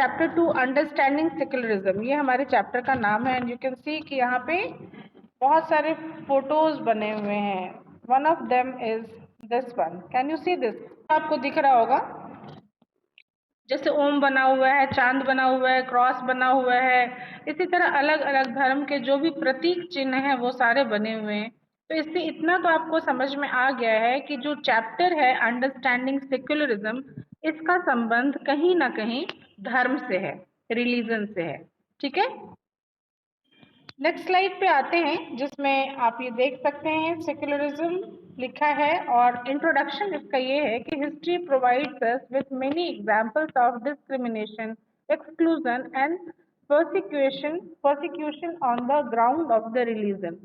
Chapter 2 understanding secularism, ये हमारे chapter का नाम है। एंड यू कैन सी कि यहाँ पे बहुत सारे फोटोज बने हुए हैं। One of them is this one, can you see this? आपको दिख रहा होगा, जैसे ओम बना हुआ है, चांद बना हुआ है, क्रॉस बना हुआ है, इसी तरह अलग अलग धर्म के जो भी प्रतीक चिन्ह हैं वो सारे बने हुए हैं। तो इससे इतना तो आपको समझ में आ गया है कि जो चैप्टर है अंडरस्टैंडिंग सेक्युलरिज्म, इसका संबंध कहीं ना कहीं धर्म से है, रिलीजन से है। ठीक है, नेक्स्ट स्लाइड पे आते हैं, जिसमें आप ये देख सकते हैं सेक्युलरिज्म लिखा है। और इंट्रोडक्शन इसका ये है कि history provides us with many examples of discrimination, exclusion and persecution on the ground of the religion.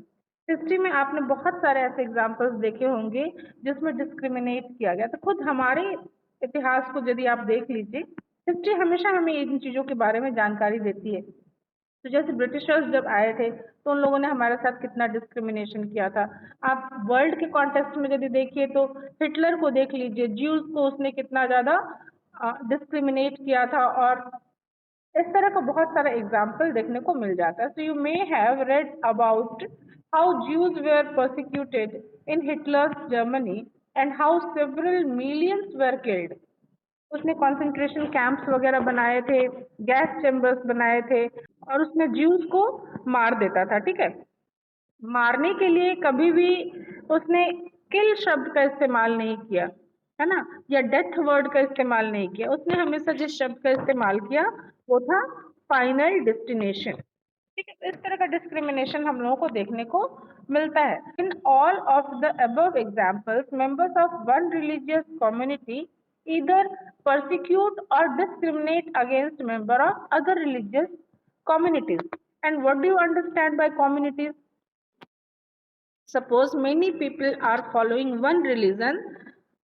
History में आपने बहुत सारे ऐसे एग्जांपल्स देखे होंगे जिसमें डिस्क्रिमिनेट किया गया। तो खुद हमारे इतिहास को यदि आप देख लीजिए, हिस्ट्री हमेशा हमें इन चीजों के बारे में जानकारी देती है। तो जैसे ब्रिटिशर्स जब आए थे तो उन लोगों ने हमारे साथ कितना डिस्क्रिमिनेशन किया था। आप वर्ल्ड के कॉन्टेक्स्ट में यदि देखिए तो हिटलर को देख लीजिए, ज्यूज को उसने कितना ज्यादा डिस्क्रिमिनेट किया था। और इस तरह का बहुत सारा एग्जाम्पल देखने को मिल जाता है। So you may have read about how Jews were persecuted in Hitler's Germany and how several millions were killed. उसने कॉन्सेंट्रेशन कैंप्स वगैरह बनाए थे, गैस चेम्बर्स बनाए थे, और उसने ज्यूज को मार देता था। ठीक है, मारने के लिए कभी भी उसने किल शब्द का इस्तेमाल नहीं किया, है ना, या डेथ वर्ड का इस्तेमाल नहीं किया। उसने हमेशा जिस शब्द का इस्तेमाल किया वो था फाइनल डेस्टिनेशन। ठीक है, तो इस तरह का डिस्क्रिमिनेशन हम लोगों को देखने को मिलता है। In all of the above examples, members of one religious community either persecute or discriminate against member of other religious communities. And what do you understand by communities? Suppose many people are following one religion,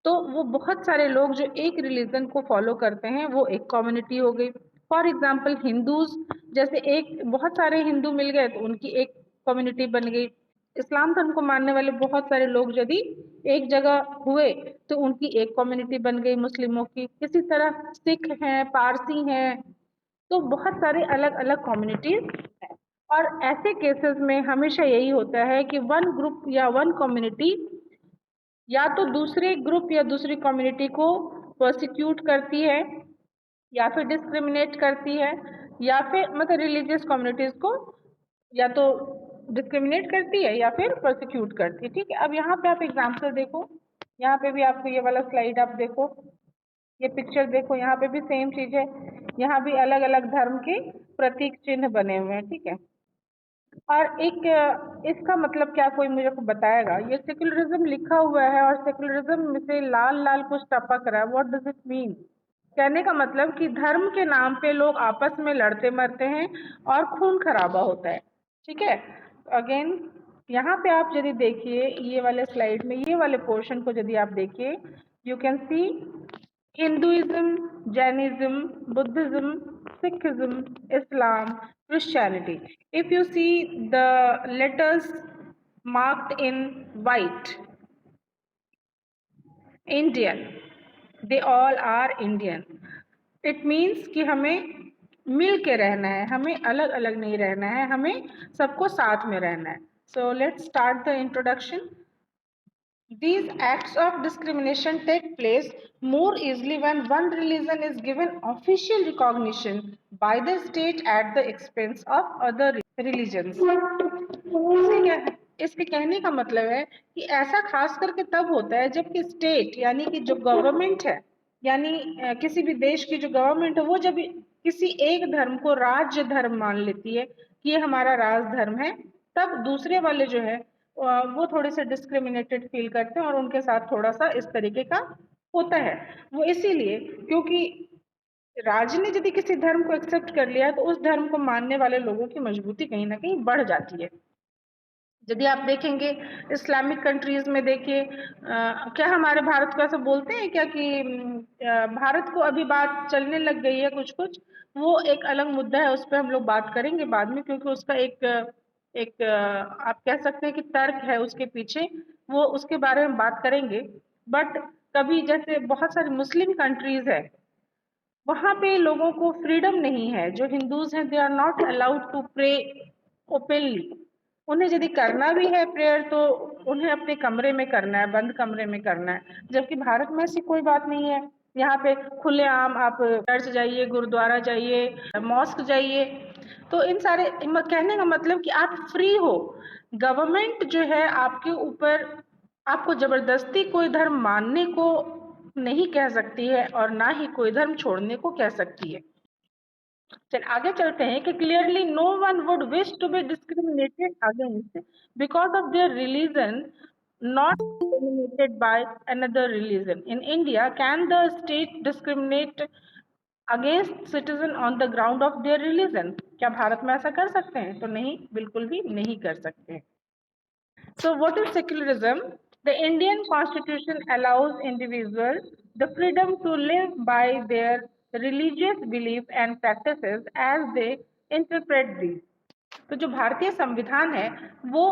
तो वो बहुत सारे लोग जो एक religion को follow करते हैं वो एक कम्युनिटी हो गई। फॉर एग्जाम्पल हिंदूज, जैसे एक बहुत सारे हिंदू मिल गए तो उनकी एक कम्युनिटी बन गई। इस्लाम धर्म को मानने वाले बहुत सारे लोग यदि एक जगह हुए तो उनकी एक कम्युनिटी बन गई मुस्लिमों की। इसी तरह सिख हैं, पारसी हैं, तो बहुत सारे अलग अलग कम्युनिटीज हैं। और ऐसे केसेस में हमेशा यही होता है कि वन ग्रुप या वन कम्युनिटी या तो दूसरे ग्रुप या दूसरी कम्युनिटी को प्रोसिक्यूट करती है, या फिर डिस्क्रिमिनेट करती है, या फिर मतलब रिलीजियस कम्युनिटीज को या तो डिस्क्रिमिनेट करती है या फिर प्रोसिक्यूट करती है। ठीक है, अब यहाँ पे आप एग्जाम्पल देखो, यहाँ पे भी आपको ये वाला स्लाइड आप देखो, ये पिक्चर देखो, यहाँ पे भी सेम चीज है। यहाँ भी अलग अलग धर्म के प्रतीक चिन्ह बने हुए हैं। ठीक है, और एक इसका मतलब क्या कोई मुझे को बताएगा? ये सेक्युलरिज्म लिखा हुआ है और सेक्युलरिज्म में से लाल लाल कुछ टपक रहा है। What does it mean? कहने का मतलब कि धर्म के नाम पे लोग आपस में लड़ते मरते हैं और खून खराबा होता है। ठीक है, अगेन यहाँ पे आप यदि देखिए ये वाले स्लाइड में ये वाले पोर्शन को यदि आप देखिए, you can see Hinduism, Jainism, Buddhism, Sikhism, Islam, Christianity. If you see the letters marked in white, Indian, they all are Indian. It means कि हमें मिल के रहना है, हमें अलग अलग नहीं रहना है, हमें सबको साथ में रहना है। So let's start the introduction. These acts of discrimination take place more easily when one religion is given official recognition by the state at the expense of other religions. इसके कहने का मतलब है कि ऐसा खास करके तब होता है जबकि स्टेट यानी कि जो गवर्नमेंट है, यानी किसी भी देश की जो गवर्नमेंट है, वो जब किसी एक धर्म को राज्य धर्म मान लेती है कि ये हमारा राज धर्म है, तब दूसरे वाले जो है वो थोड़े से डिस्क्रिमिनेटेड फील करते हैं और उनके साथ थोड़ा सा इस तरीके का होता है। वो इसीलिए क्योंकि राज्य ने यदि किसी धर्म को एक्सेप्ट कर लिया है तो उस धर्म को मानने वाले लोगों की मजबूती कहीं ना कहीं बढ़ जाती है। यदि आप देखेंगे इस्लामिक कंट्रीज में देखिए, क्या हमारे भारत को ऐसा बोलते हैं क्या कि भारत को अभी बात चलने लग गई है कुछ कुछ, वो एक अलग मुद्दा है, उस पर हम लोग बात करेंगे बाद में, क्योंकि उसका एक आप कह सकते हैं कि तर्क है उसके पीछे, वो उसके बारे में बात करेंगे। बट कभी जैसे बहुत सारी मुस्लिम कंट्रीज है, वहां पे लोगों को फ्रीडम नहीं है। जो हिंदूज हैं, they are not allowed to pray openly. उन्हें यदि करना भी है प्रेयर तो उन्हें अपने कमरे में करना है, बंद कमरे में करना है। जबकि भारत में ऐसी कोई बात नहीं है। यहाँ पे खुलेआम आप चर्च जाइए, गुरुद्वारा जाइए, मॉस्क जाइए। तो इन सारे कहने का मतलब कि आप फ्री हो। गवर्नमेंट जो है आपके ऊपर, आपको जबरदस्ती कोई धर्म मानने को नहीं कह सकती है और ना ही कोई धर्म छोड़ने को कह सकती है। चल आगे चलते हैं कि clearly no one would wish to be discriminated against because of their religion, not discriminated by another religion. In India, can the state discriminate against citizen on the ground of their religion? क्या भारत में ऐसा कर सकते हैं? तो नहीं, बिल्कुल भी नहीं कर सकते। So what is secularism? The Indian Constitution allows individuals the freedom to live by their religious belief and practices as they interpret these. तो जो भारतीय संविधान है वो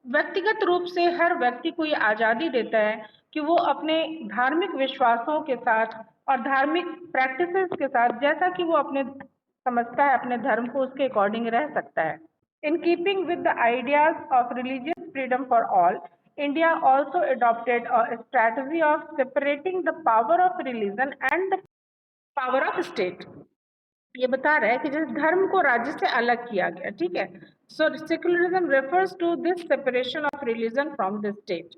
व्यक्तिगत रूप से हर व्यक्ति को ये आज़ादी देता है कि वो अपने धार्मिक विश्वासों के साथ और धार्मिक प्रैक्टिसेस के साथ, जैसा कि वो अपने समझता है अपने धर्म को, उसके अकॉर्डिंग रह सकता है। In keeping with the ideas of religious freedom for all, India also adopted a strategy of separating the power of religion and the power of state. ये बता रहा है कि जिस धर्म को राज्य से अलग किया गया, ठीक है। So secularism refers to this separation of religion from the state.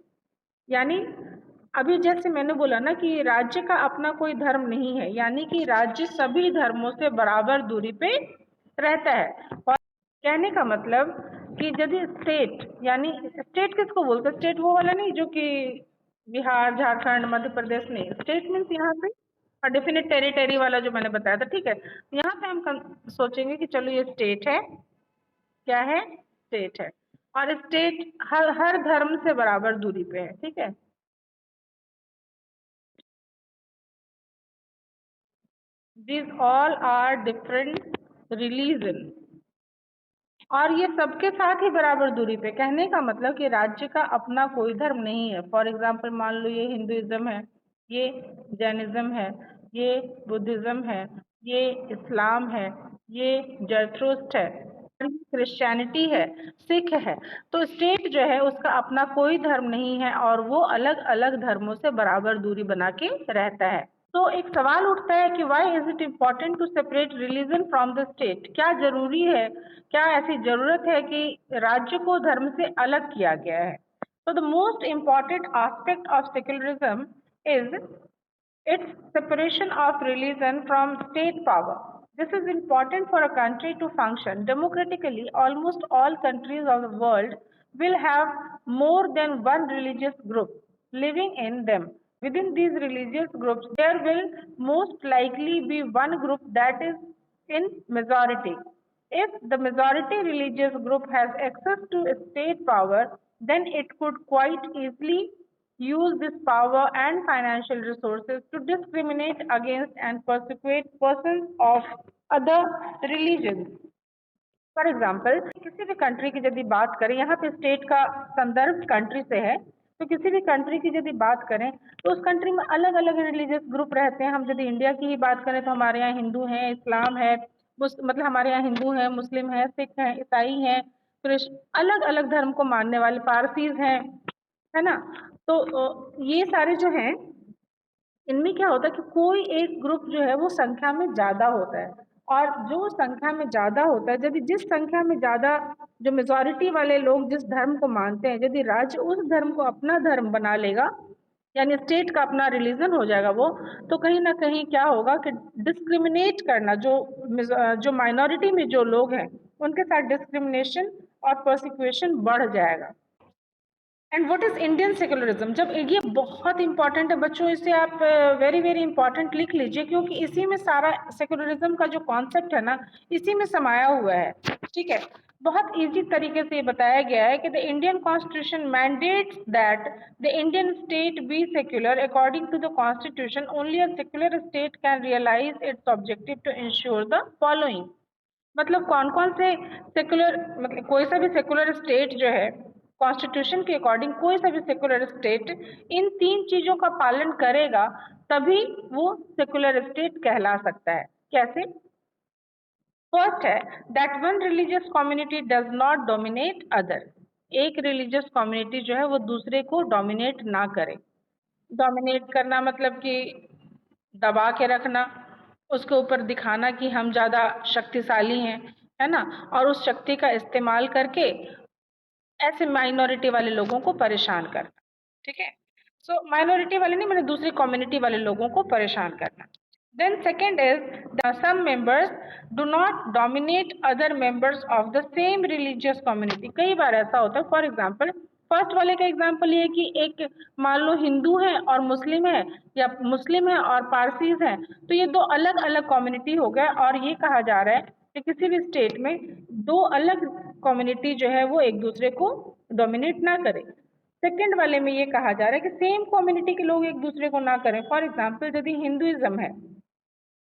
यानी अभी जैसे मैंने बोला ना कि राज्य का अपना कोई धर्म नहीं है, यानी कि राज्य सभी धर्मों से बराबर दूरी पे रहता है। और कहने का मतलब कि यदि स्टेट, यानी स्टेट किसको बोलते हैं? स्टेट वो वाला नहीं जो कि बिहार, झारखंड, मध्य प्रदेश नहीं। स्टेट मीन्स यहाँ पे और डेफिनेट टेरिटरी वाला जो मैंने बताया था, ठीक है। यहाँ पे हम सोचेंगे कि चलो ये स्टेट है, क्या है? स्टेट है। और स्टेट हर धर्म से बराबर दूरी पे है, ठीक है। These all are different religion और ये सबके साथ ही बराबर दूरी पे। कहने का मतलब कि राज्य का अपना कोई धर्म नहीं है। फॉर एग्जाम्पल मान लो ये हिंदुइज्म है, ये जैनिज्म है, ये बुद्धिज्म है, ये इस्लाम है, ये जरथुस्ट्र है, क्रिश्चियनिटी है, सिख है। तो स्टेट जो है उसका अपना कोई धर्म नहीं है और वो अलग अलग धर्मों से बराबर दूरी बना के रहता है। तो एक सवाल उठता है कि why is it important to separate religion from the state? क्या जरूरी है, क्या ऐसी जरूरत है कि राज्य को धर्म से अलग किया गया है? तो the most important aspect of secularism is its separation of religion from state power. This is important for a country to function democratically. Almost all countries of the world will have more than one religious group living in them. Within these religious groups, there will most likely be one group that is in majority. If the majority religious group has access to state power, then it could quite easily use this power and financial resources to discriminate against and persecute persons of other religions. For example किसी भी country की यदि बात करें, यहाँ पे state का संदर्भ कंट्री से है, तो किसी भी कंट्री की यदि बात करें तो उस कंट्री में अलग अलग रिलीजियस ग्रुप रहते हैं। हम यदि इंडिया की ही बात करें तो हमारे यहाँ हिंदू हैं, इस्लाम है, मतलब हमारे यहाँ हिंदू हैं, मुस्लिम हैं, सिख हैं, ईसाई हैं, कृष्ण, अलग अलग धर्म को मानने वाले पारसीज हैं, है ना। तो ये सारे जो हैं, इनमें क्या होता है कि कोई एक ग्रुप जो है वो संख्या में ज्यादा होता है और जो संख्या में ज्यादा होता है, यदि जिस संख्या में ज्यादा जो मेजॉरिटी वाले लोग जिस धर्म को मानते हैं, यदि राज्य उस धर्म को अपना धर्म बना लेगा, यानी स्टेट का अपना रिलीजन हो जाएगा वो, तो कहीं ना कहीं क्या होगा कि डिस्क्रिमिनेट करना, जो माइनॉरिटी में जो लोग हैं उनके साथ डिस्क्रिमिनेशन और प्रोसिक्यूशन बढ़ जाएगा। And what is Indian secularism? जब ये बहुत इंपॉर्टेंट है बच्चों, इसे आप वेरी वेरी इंपॉर्टेंट लिख लीजिए, क्योंकि इसी में सारा सेकुलरिज्म का जो कॉन्सेप्ट है ना, इसी में समाया हुआ है, ठीक है। बहुत इजी तरीके से ये बताया गया है कि the Indian constitution mandates that the Indian state be secular. According to the constitution only a secular state can realise its objective to ensure the following. मतलब कौन कौन से सेक्युलर, मतलब कोई सा भी सेक्युलर स्टेट जो है, कॉन्स्टिट्यूशन के अकॉर्डिंग कोई सा भी सेकुलर स्टेट इन 3 चीजों का पालन करेगा तभी वो सेकुलर स्टेट कहला सकता है। कैसे? फर्स्ट है that one religious community does not dominate other. एक रिलीजियस कम्युनिटी जो है वो दूसरे को डोमिनेट ना करे। डोमिनेट करना मतलब कि दबा के रखना, उसके ऊपर दिखाना कि हम ज्यादा शक्तिशाली हैं, है ना, और उस शक्ति का इस्तेमाल करके ऐसे माइनॉरिटी वाले लोगों को परेशान करना। ठीक है, सो माइनॉरिटी वाले नहीं, मैंने दूसरी कम्युनिटी वाले लोगों को परेशान करना। Then second is some members do not dominate other members of the same religious community. कई बार ऐसा होता है, फॉर एग्जाम्पल फर्स्ट वाले का एग्जाम्पल ये कि एक मान लो हिंदू है और मुस्लिम है, या मुस्लिम है और पारसीज है, तो ये दो अलग अलग कम्युनिटी हो गया, और ये कहा जा रहा है कि किसी भी स्टेट में दो अलग कम्युनिटी जो है वो एक दूसरे को डोमिनेट ना करे। सेकंड वाले में ये कहा जा रहा है कि सेम कम्युनिटी के लोग एक दूसरे को ना करें। फॉर एग्जाम्पल यदि हिंदुइज्म है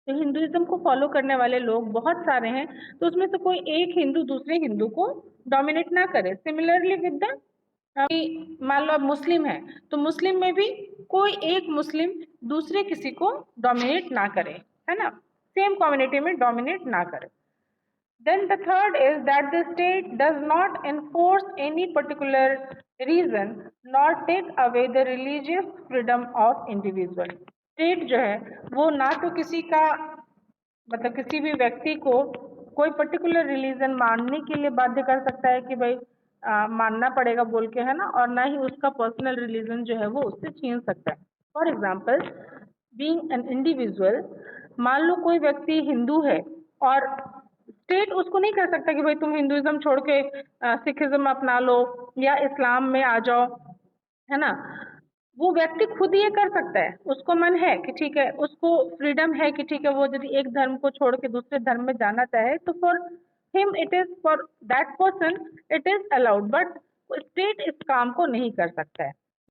तो हिंदुइज्म को फॉलो करने वाले लोग बहुत सारे हैं, तो उसमें से कोई एक हिंदू दूसरे हिंदू को डोमिनेट ना करे। सिमिलरली विद द मान लो अब मुस्लिम है तो मुस्लिम में भी कोई एक मुस्लिम दूसरे किसी को डोमिनेट ना करे, है ना, सेम कम्युनिटी में डोमिनेट ना करे। Then the third is that the state does not enforce any particular reason nor take away the religious freedom of individual. State जो है वो ना तो किसी का मतलब किसी भी व्यक्ति को कोई पर्टिकुलर रिलीजन मानने के लिए बाध्य कर सकता है कि भाई मानना पड़ेगा बोल के, है ना, और ना ही उसका पर्सनल रिलीजन जो है वो उससे छीन सकता है। For example being an individual, मान लो कोई व्यक्ति हिंदू है और स्टेट उसको नहीं कह सकता कि भाई तुम हिंदुइज्म छोड़ के सिखिज्म अपना लो या इस्लाम में आ जाओ, है ना। वो व्यक्ति खुद ये कर सकता है, उसको मन है कि ठीक है, उसको फ्रीडम है कि ठीक है वो यदि एक धर्म को छोड़ के दूसरे धर्म में जाना चाहे तो for him it is, for that person it is allowed, but state इस काम को नहीं कर सकता है।